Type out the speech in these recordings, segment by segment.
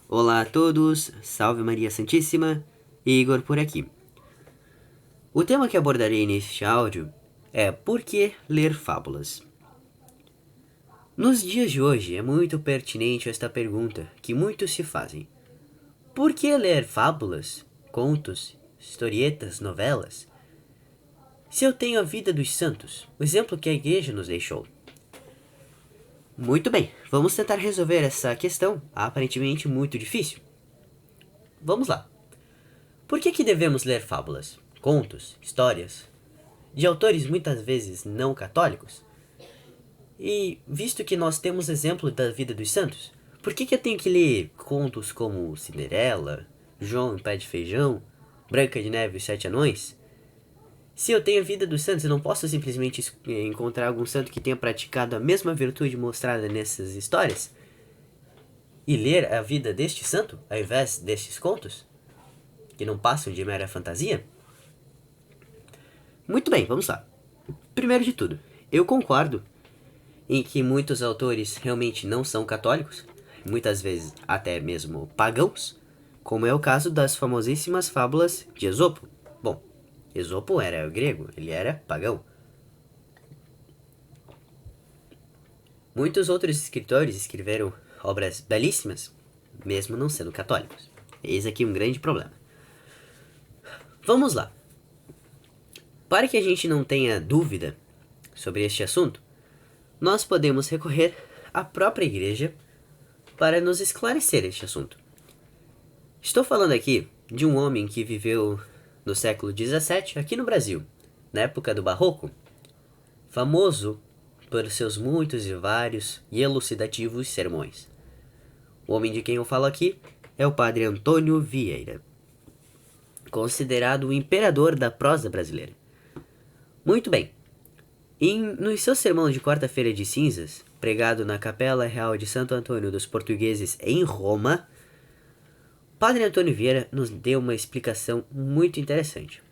Olá a todos, salve Maria Santíssima, Igor por aqui. O tema que abordarei neste áudio é por que ler fábulas. Nos dias de hoje é muito pertinente esta pergunta que muitos se fazem. Por que ler fábulas, contos, historietas, novelas? Se eu tenho a vida dos santos, o exemplo que a igreja nos deixou. Muito bem, vamos tentar resolver essa questão, aparentemente muito difícil. Vamos lá. Por que devemos ler fábulas, contos, histórias, de autores muitas vezes não católicos? E visto que nós temos exemplo da vida dos santos, por que eu tenho que ler contos como Cinderela, João e Pé de Feijão, Branca de Neve e os Sete Anões? Se eu tenho a vida dos santos, eu não posso simplesmente encontrar algum santo que tenha praticado a mesma virtude mostrada nessas histórias e ler a vida deste santo, ao invés destes contos, que não passam de mera fantasia? Muito bem, vamos lá. Primeiro de tudo, eu concordo em que muitos autores realmente não são católicos, muitas vezes até mesmo pagãos, como é o caso das famosíssimas fábulas de Esopo. Bom, Esopo era grego, ele era pagão. Muitos outros escritores escreveram obras belíssimas, mesmo não sendo católicos. Eis aqui um grande problema. Vamos lá. Para que a gente não tenha dúvida sobre este assunto, nós podemos recorrer à própria igreja para nos esclarecer este assunto. Estou falando aqui de um homem que viveu no século XVII aqui no Brasil, na época do Barroco, famoso por seus muitos e vários e elucidativos sermões. O homem de quem eu falo aqui é o padre Antônio Vieira, considerado o imperador da prosa brasileira. Muito bem. No seu sermão de quarta-feira de cinzas, pregado na Capela Real de Santo Antônio dos Portugueses em Roma, Padre Antônio Vieira nos deu uma explicação muito interessante.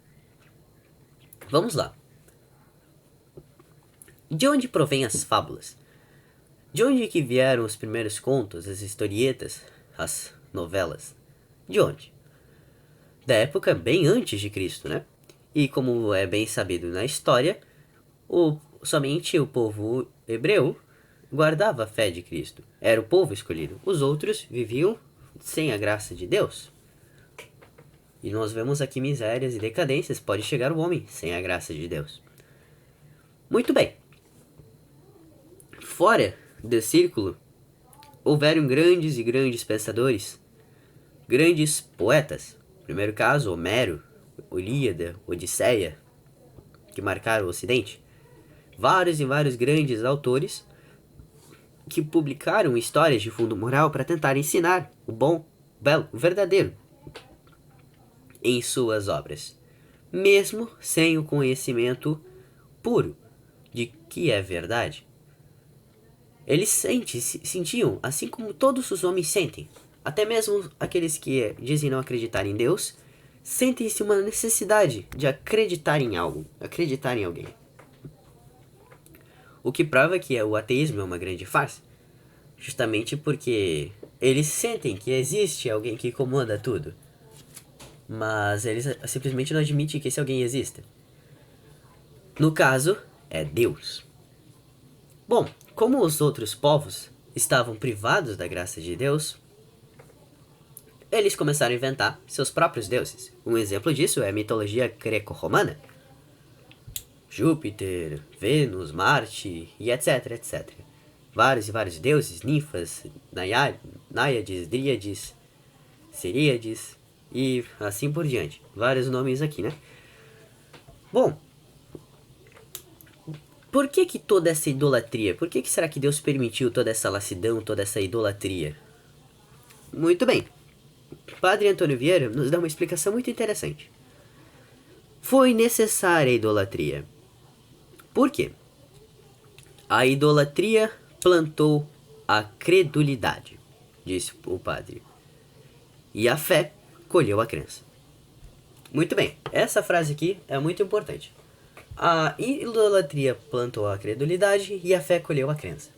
Vamos lá. De onde provêm as fábulas? De onde que vieram os primeiros contos, as historietas, as novelas? De onde? Da época bem antes de Cristo, né? E como é bem sabido na história, somente o povo hebreu guardava a fé de Cristo. Era o povo escolhido. Os outros viviam sem a graça de Deus. E nós vemos aqui misérias e decadências. Pode chegar o homem sem a graça de Deus. Muito bem. Fora do círculo, houveram grandes e grandes pensadores, grandes poetas. No primeiro caso, Homero, Ilíada, Odisseia, que marcaram o Ocidente. Vários e vários grandes autores que publicaram histórias de fundo moral para tentar ensinar o bom, o belo, o verdadeiro em suas obras, mesmo sem o conhecimento puro de que é verdade. Eles sentiam, assim como todos os homens sentem, até mesmo aqueles que dizem não acreditar em Deus, sentem-se uma necessidade de acreditar em algo, acreditar em alguém. O que prova que o ateísmo é uma grande farsa, justamente porque eles sentem que existe alguém que comanda tudo, mas eles simplesmente não admitem que esse alguém exista. No caso, é Deus. Bom, como os outros povos estavam privados da graça de Deus, eles começaram a inventar seus próprios deuses. Um exemplo disso é a mitologia greco-romana. Júpiter, Vênus, Marte e etc, etc. Vários e vários deuses, ninfas, náiades, dríades, ceríades e assim por diante. Vários nomes aqui, né? Bom, por que toda essa idolatria? Por que será que Deus permitiu toda essa lassidão, toda essa idolatria? Muito bem. Padre Antônio Vieira nos dá uma explicação muito interessante. Foi necessária a idolatria. Por quê? A idolatria plantou a credulidade, disse o padre. E a fé colheu a crença. Muito bem, essa frase aqui é muito importante. A idolatria plantou a credulidade e a fé colheu a crença.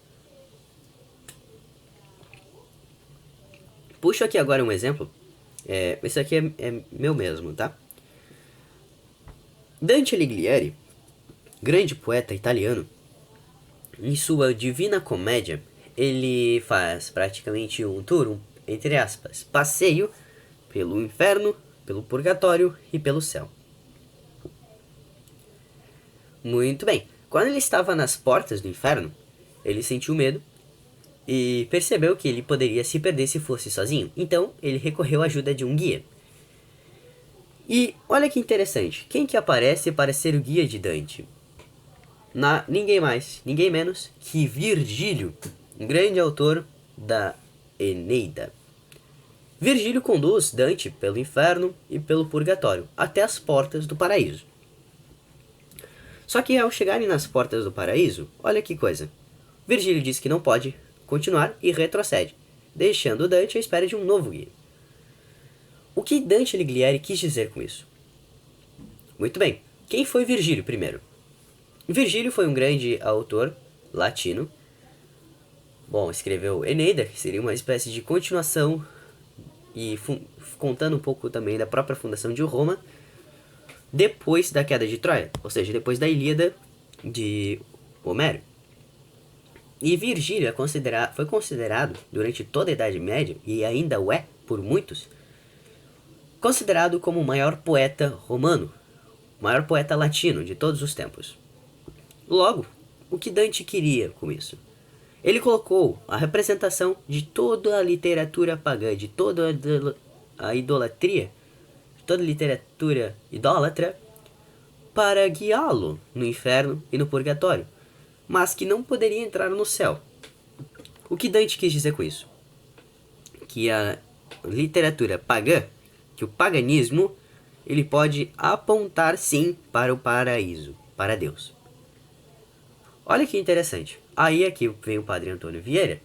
Puxo aqui agora um exemplo. Esse aqui é meu mesmo, tá? Dante Alighieri, grande poeta italiano, em sua Divina Comédia, ele faz praticamente um tour, entre aspas, passeio pelo inferno, pelo purgatório e pelo céu. Muito bem. Quando ele estava nas portas do inferno, ele sentiu medo e percebeu que ele poderia se perder se fosse sozinho. Então, ele recorreu à ajuda de um guia. E olha que interessante, quem que aparece para ser o guia de Dante? Ninguém mais, ninguém menos que Virgílio, um grande autor da Eneida. Virgílio conduz Dante pelo inferno e pelo purgatório, até as portas do paraíso. Só que ao chegarem nas portas do paraíso, olha que coisa. Virgílio diz que não pode continuar e retrocede, deixando Dante à espera de um novo guia. O que Dante Alighieri quis dizer com isso? Muito bem, quem foi Virgílio primeiro? Virgílio foi um grande autor latino. Bom, escreveu Eneida, que seria uma espécie de continuação e contando um pouco também da própria fundação de Roma, depois da queda de Troia, ou seja, depois da Ilíada de Homero. E Virgílio foi considerado, durante toda a Idade Média, e ainda o é por muitos, considerado como o maior poeta romano, o maior poeta latino de todos os tempos. Logo, o que Dante queria com isso? Ele colocou a representação de toda a literatura pagã, de toda a idolatria, de toda a literatura idólatra, para guiá-lo no inferno e no purgatório, mas que não poderia entrar no céu. O que Dante quis dizer com isso? Que a literatura pagã, que o paganismo, ele pode apontar sim para o paraíso, para Deus. Olha que interessante. Aí aqui vem o padre Antônio Vieira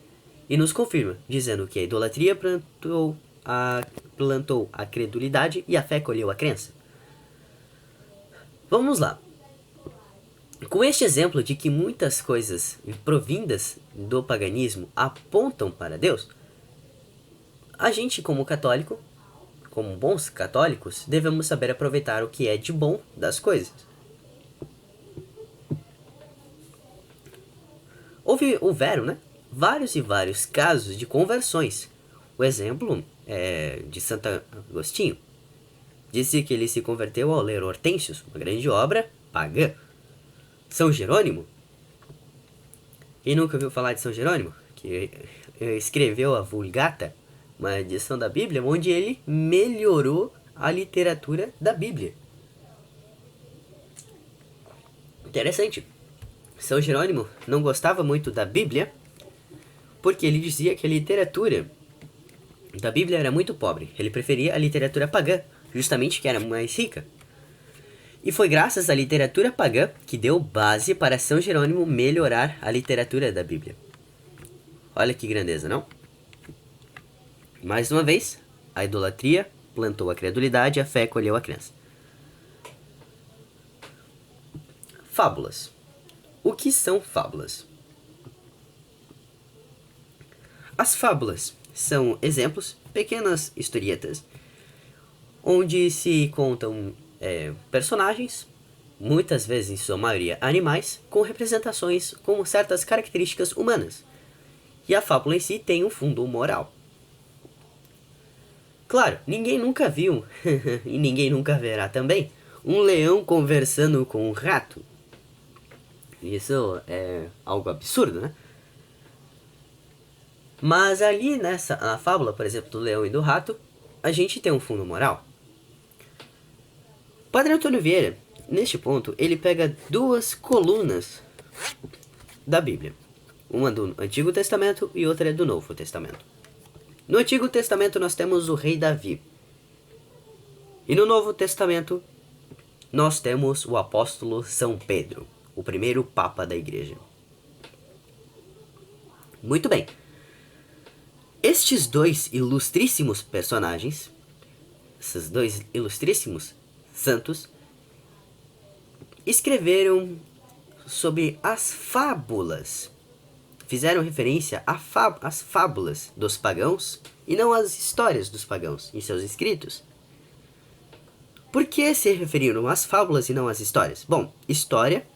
e nos confirma, dizendo que a idolatria plantou a credulidade e a fé colheu a crença. Vamos lá. Com este exemplo de que muitas coisas provindas do paganismo apontam para Deus, a gente como católico, como bons católicos, devemos saber aproveitar o que é de bom das coisas. Houveram, né, vários e vários casos de conversões. O exemplo é de Santo Agostinho. Disse que ele se converteu ao ler Hortênsios, uma grande obra pagã. São Jerônimo. Quem nunca ouviu falar de São Jerônimo? Que escreveu a Vulgata, uma edição da Bíblia, onde ele melhorou a literatura da Bíblia. Interessante. São Jerônimo não gostava muito da Bíblia, porque ele dizia que a literatura da Bíblia era muito pobre. Ele preferia a literatura pagã, justamente que era mais rica. E foi graças à literatura pagã que deu base para São Jerônimo melhorar a literatura da Bíblia. Olha que grandeza, não? Mais uma vez, a idolatria plantou a credulidade, a fé colheu a crença. Fábulas. O que são fábulas? As fábulas são exemplos, pequenas historietas, onde se contam personagens, muitas vezes em sua maioria animais, com representações com certas características humanas. E a fábula em si tem um fundo moral. Claro, ninguém nunca viu, e ninguém nunca verá também, um leão conversando com um rato. Isso é algo absurdo, né? Mas ali a fábula, por exemplo, do leão e do rato, a gente tem um fundo moral. Padre Antônio Vieira, neste ponto, ele pega duas colunas da Bíblia. Uma do Antigo Testamento e outra do Novo Testamento. No Antigo Testamento nós temos o rei Davi. E no Novo Testamento nós temos o apóstolo São Pedro, o primeiro papa da igreja. Muito bem. Estes dois ilustríssimos personagens, esses dois ilustríssimos santos, escreveram sobre as fábulas. Fizeram referência às fábulas dos pagãos e não as histórias dos pagãos em seus escritos. Por que se referiram às fábulas e não às histórias? Bom, história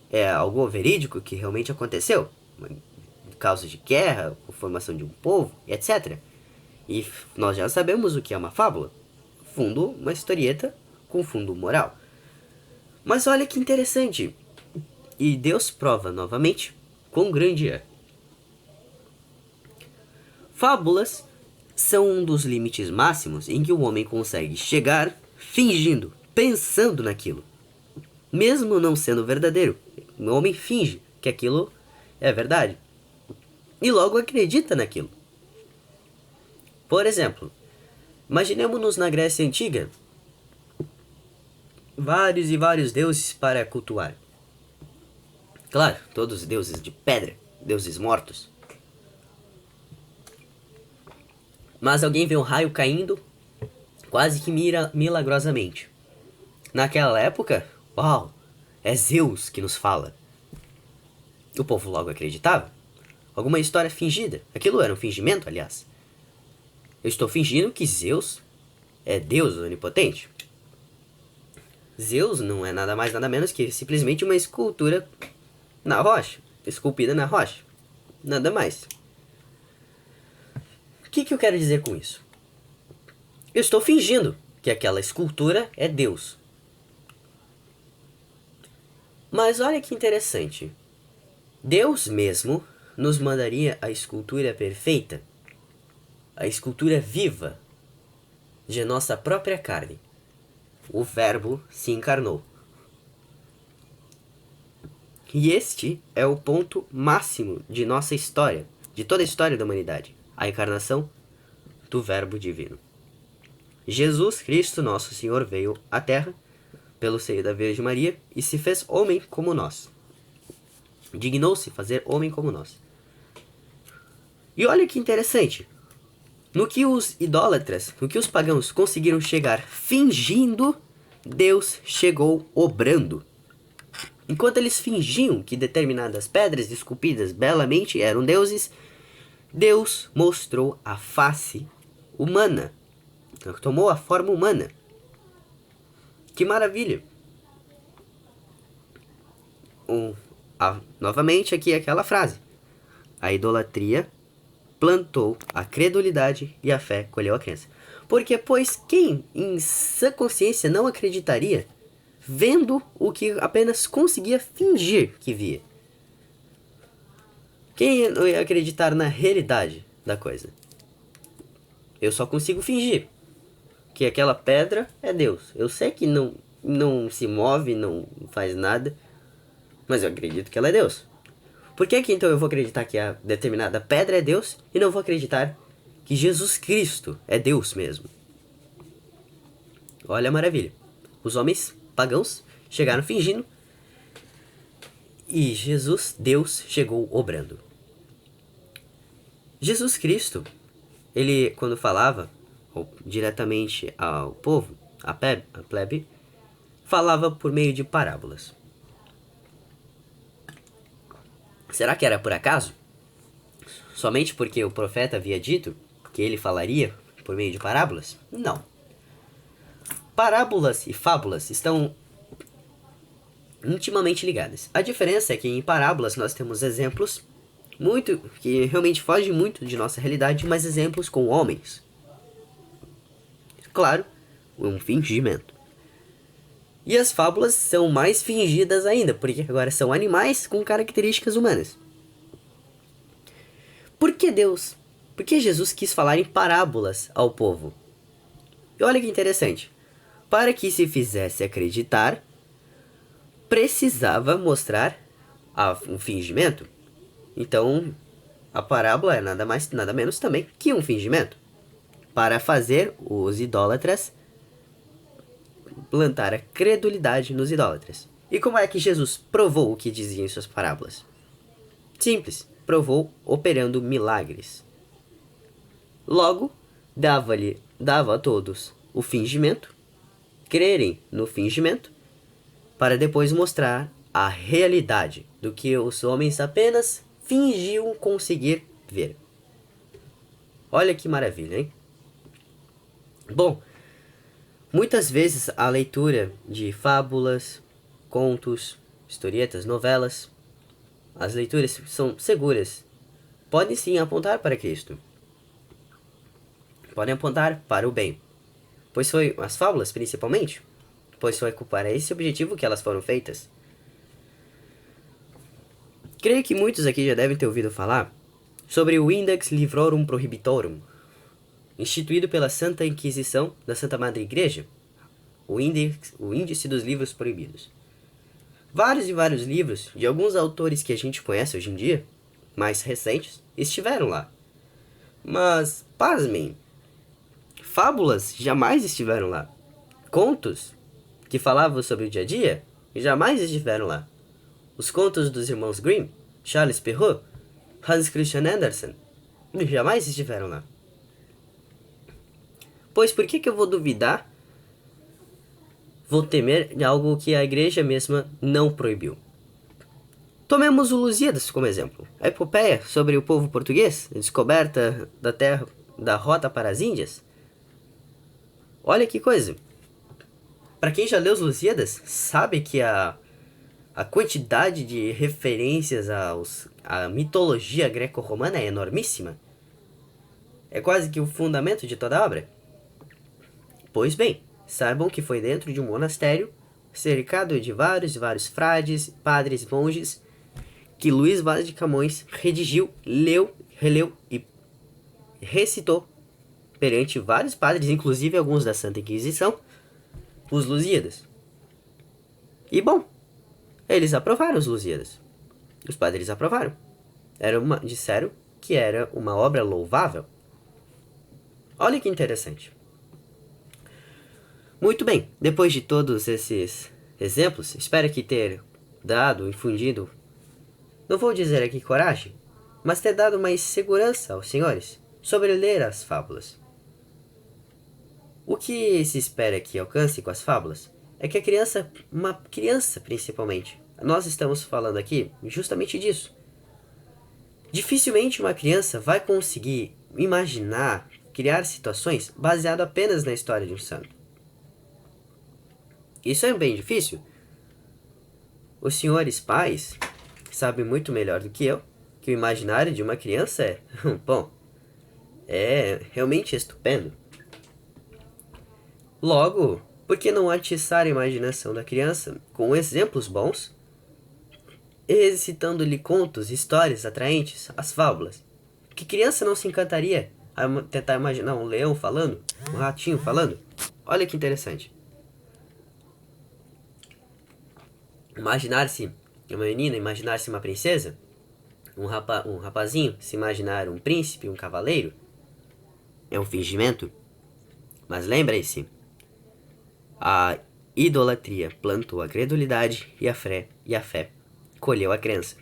é algo verídico que realmente aconteceu, causa de guerra, formação de um povo, etc. E nós já sabemos o que é uma fábula. Fundo, uma historieta com fundo moral. Mas olha que interessante. E Deus prova novamente quão grande é. Fábulas são um dos limites máximos em que o homem consegue chegar fingindo, pensando naquilo. Mesmo não sendo verdadeiro, o homem finge que aquilo é verdade. E logo acredita naquilo. Por exemplo, imaginemos-nos na Grécia Antiga. Vários e vários deuses para cultuar. Claro, todos deuses de pedra, deuses mortos. Mas alguém vê um raio caindo, quase que milagrosamente. Naquela época, uau, é Zeus que nos fala. O povo logo acreditava. Alguma história fingida. Aquilo era um fingimento, aliás. Eu estou fingindo que Zeus é Deus onipotente. Zeus não é nada mais nada menos que simplesmente uma escultura na rocha, esculpida na rocha. Nada mais. O que eu quero dizer com isso? Eu estou fingindo que aquela escultura é Deus. Mas olha que interessante. Deus mesmo nos mandaria a escultura perfeita, a escultura viva de nossa própria carne. O Verbo se encarnou. E este é o ponto máximo de nossa história, de toda a história da humanidade, a encarnação do Verbo divino. Jesus Cristo, nosso Senhor, veio à Terra pelo seio da Virgem Maria e se fez homem como nós. Dignou-se fazer homem como nós. E olha que interessante. No que os idólatras, no que os pagãos conseguiram chegar fingindo, Deus chegou obrando. Enquanto eles fingiam que determinadas pedras esculpidas belamente eram deuses, Deus mostrou a face humana. Tomou a forma humana. Que maravilha! Novamente aqui aquela frase. A idolatria plantou a credulidade e a fé colheu a crença. Porque, pois, quem em sã consciência não acreditaria vendo o que apenas conseguia fingir que via? Quem ia acreditar na realidade da coisa? Eu só consigo fingir que aquela pedra é Deus. Eu sei que não se move, não faz nada, mas eu acredito que ela é Deus. Por que então eu vou acreditar que a determinada pedra é Deus e não vou acreditar que Jesus Cristo é Deus mesmo? Olha a maravilha. Os homens pagãos chegaram fingindo e Jesus, Deus, chegou obrando. Jesus Cristo, ele quando falava diretamente ao povo, a plebe, falava por meio de parábolas. Será que era por acaso? Somente porque o profeta havia dito que ele falaria por meio de parábolas? Não. Parábolas e fábulas estão intimamente ligadas. A diferença é que em parábolas nós temos exemplos que realmente fogem muito de nossa realidade, mas exemplos com homens. Claro, um fingimento. E as fábulas são mais fingidas ainda, porque agora são animais com características humanas. Por que Jesus quis falar em parábolas ao povo? E olha que interessante. Para que se fizesse acreditar, precisava mostrar um fingimento. Então, a parábola é nada mais, nada menos também que um fingimento. Para fazer os idólatras plantar a credulidade nos idólatras. E como é que Jesus provou o que dizia em suas parábolas? Simples, provou operando milagres. Logo, dava a todos o fingimento, crerem no fingimento, para depois mostrar a realidade do que os homens apenas fingiam conseguir ver. Olha que maravilha, hein? Bom, muitas vezes a leitura de fábulas, contos, historietas, novelas, as leituras são seguras. Podem sim apontar para Cristo. Podem apontar para o bem. Pois foi, as fábulas principalmente, pois foi para esse objetivo que elas foram feitas. Creio que muitos aqui já devem ter ouvido falar sobre o Index Librorum Prohibitorum, instituído pela Santa Inquisição da Santa Madre Igreja, o Índice dos Livros Proibidos. Vários e vários livros de alguns autores que a gente conhece hoje em dia, mais recentes, estiveram lá. Mas, pasmem, fábulas jamais estiveram lá. Contos que falavam sobre o dia a dia jamais estiveram lá. Os contos dos irmãos Grimm, Charles Perrault, Hans Christian Andersen jamais estiveram lá. Pois por que eu vou duvidar? Vou temer de algo que a igreja mesma não proibiu. Tomemos o Lusíadas como exemplo. A epopeia sobre o povo português, a descoberta da terra, da rota para as Índias. Olha que coisa. Para quem já leu os Lusíadas, sabe que a quantidade de referências à mitologia greco-romana é enormíssima. É quase que o fundamento de toda a obra. Pois bem, saibam que foi dentro de um monastério, cercado de vários e vários frades, padres, monges, que Luís Vaz de Camões redigiu, leu, releu e recitou perante vários padres, inclusive alguns da Santa Inquisição, os Lusíadas. E bom, eles aprovaram os Lusíadas. Os padres aprovaram. Disseram que era uma obra louvável. Olha que interessante. Muito bem, depois de todos esses exemplos, espero que ter dado, infundido, não vou dizer aqui coragem, mas ter dado mais segurança aos senhores sobre ler as fábulas. O que se espera que alcance com as fábulas é que a criança, uma criança principalmente, nós estamos falando aqui justamente disso. Dificilmente uma criança vai conseguir imaginar, criar situações baseado apenas na história de um santo. Isso é bem difícil. Os senhores pais sabem muito melhor do que eu que o imaginário de uma criança é, bom, é realmente estupendo. Logo, por que não atiçar a imaginação da criança com exemplos bons, recitando-lhe contos, histórias atraentes, as fábulas? Que criança não se encantaria a tentar imaginar um leão falando, um ratinho falando? Olha que interessante. Imaginar-se uma menina, imaginar-se uma princesa, um rapazinho, se imaginar um príncipe, um cavaleiro, é um fingimento. Mas lembre-se, a idolatria plantou a credulidade e a fé colheu a crença.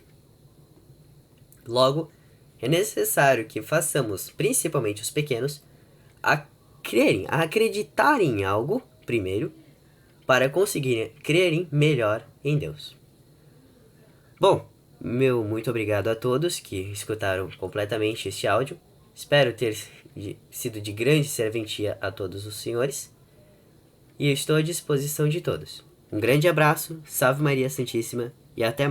Logo, é necessário que façamos, principalmente os pequenos, a acreditarem em algo primeiro, para conseguirem crerem melhor em Deus. Bom, meu muito obrigado a todos que escutaram completamente este áudio. Espero ter sido de grande serventia a todos os senhores. E eu estou à disposição de todos. Um grande abraço, Salve Maria Santíssima e até mais.